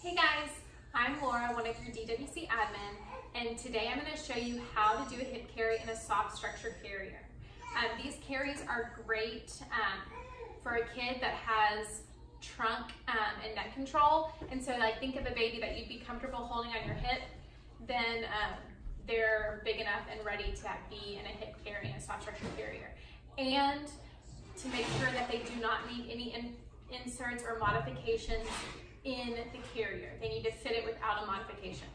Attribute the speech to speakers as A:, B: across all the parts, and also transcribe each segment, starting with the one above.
A: Hey guys, I'm Laura, one of your DWC admin, and today I'm going to show you how to do a hip carry in a soft structure carrier. These carries are great for a kid that has trunk and neck control, and so like think of a baby that you'd be comfortable holding on your hip, then they're big enough and ready to be in a hip carry in a soft structure carrier. And to make sure that they do not need any inserts or modifications in the carrier. They need to fit it without a modification.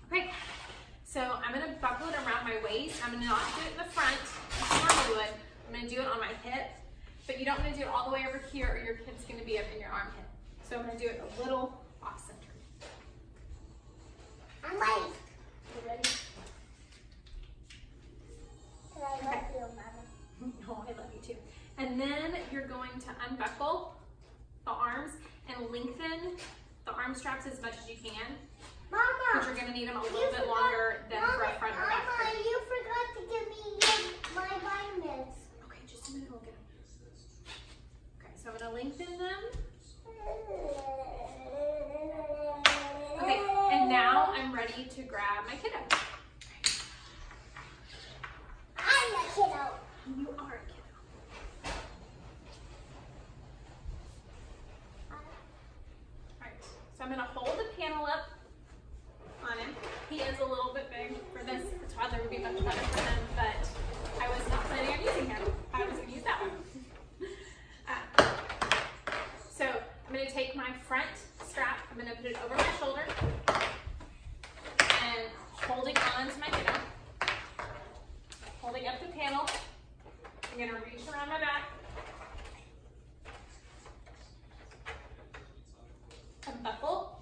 A: Okay, so I'm going to buckle it around my waist. I'm going to not do it in the front like I normally would. I'm going to do it on my hip, but you don't want to do it all the way over here or your kid's going to be up in your armpit. So I'm going to do it a little off center.
B: I'm ready.
A: You ready?
B: I love you, Mama.
A: Oh, I love you too. And then you're going to unbuckle the arms and lengthen the arm straps as much as you can.
B: Mama!
A: Because you're going to need them a little bit longer than for a front or back.
B: Mama, you forgot to give me my vitamins.
A: Okay, just a minute, we'll get them. Okay, so I'm going to lengthen them. Okay, and now I'm ready to grab my kiddo.
B: I'm a kiddo.
A: You are a kiddo. So I'm going to hold the panel up on him. He is a little bit big for this. The toddler would be much better for him, but I was not planning on using him. I was going to use that one. So I'm going to take my front strap. I'm going to put it over my shoulder and holding on to my kiddo. Holding up the panel. I'm going to reach around my back. Unbuckle,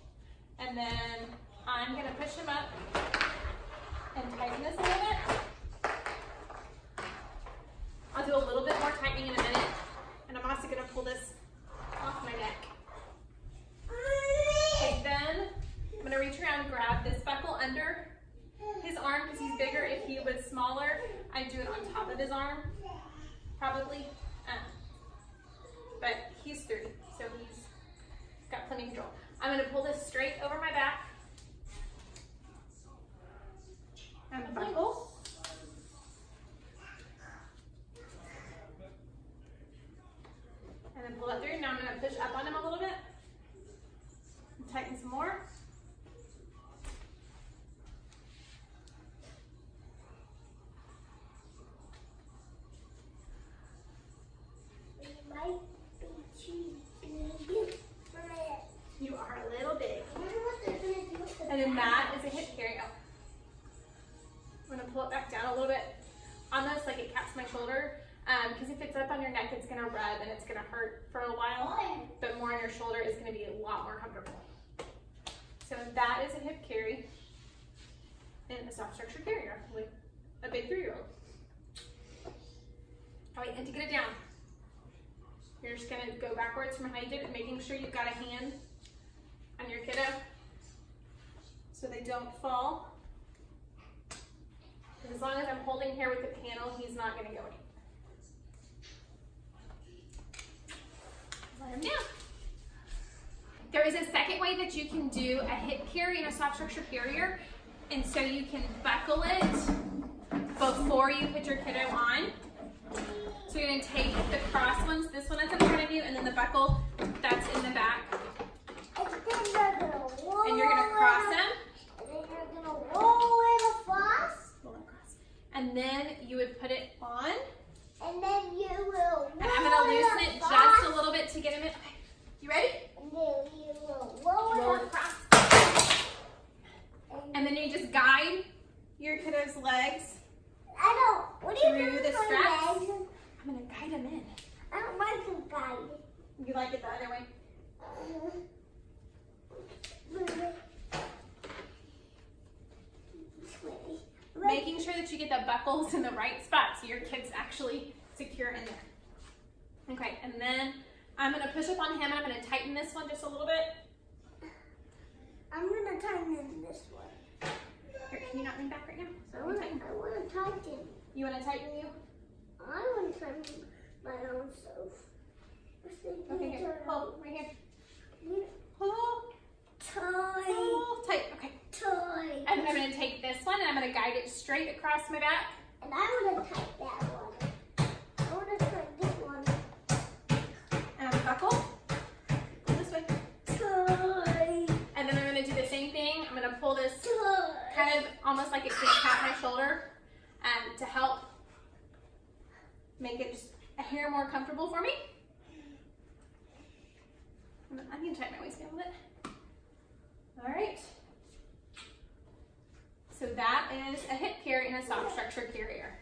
A: and then I'm going to push him up and tighten this a little bit. I'll do a little bit more tightening in a minute, and I'm also going to pull this off my neck. Okay, then I'm going to reach around and grab this buckle under his arm because he's bigger. If he was smaller, I'd do it on top of his arm, probably. But he's 3, so he's got plenty of control. I'm going to pull this straight over my back and buckle. And then pull that through. Now I'm going to push up on him a little bit and tighten some more. You are a little big. And then that is a hip carry. Oh. I'm going to pull it back down a little bit, almost like it caps my shoulder, because if it's up on your neck, it's going to rub and it's going to hurt for a while, but more on your shoulder is going to be a lot more comfortable. So that is a hip carry in a soft structure carrier with a big 3-year-old. All right, and to get it down, you're just going to go backwards from how you did it, making sure you've got a hand on your kiddo so they don't fall. As long as I'm holding here with the panel, he's not going to go anywhere. Let him down. There is a second way that you can do a hip carry in a soft structure carrier, and so you can buckle it before you put your kiddo on. So you're going to take the cross ones, this one that's in front of you, and then the buckle that's in the back. And you're going to cross them.
B: And then you're going to roll it across.
A: And then you would put it on.
B: And then you will
A: And I'm going to loosen it just a little bit to get him in. Okay. You ready?
B: And then you will roll it
A: across.
B: across.
A: And then you just guide your kiddo's legs.
B: I don't. What do you
A: Through
B: do
A: the
B: with my
A: straps?
B: legs?
A: I'm going to guide him in.
B: I don't like to guide.
A: You like it the other way? Making sure that you get the buckles in the right spot so your kid's actually secure in there. Okay, and then I'm going to push up on him. I'm going to tighten this one just a little bit.
B: I'm going to tighten in this one.
A: Here, can you not lean back right now? So
B: I want to tighten.
A: You want to tighten you?
B: I want to tighten my own self.
A: Okay, here. Pull, right here.
B: Yeah.
A: Pull. kind of guide it straight across my back.
B: And I want to type that one. I want to try this one.
A: And buckle. Pull this way.
B: Toy.
A: And then I'm going to do the same thing. I'm going to pull this
B: Toy.
A: kind of almost like it could tap my shoulder to help make it just a hair more comfortable for me. I need to tighten my waistband a little bit. All right. So that is a hip carry and a soft structure carrier.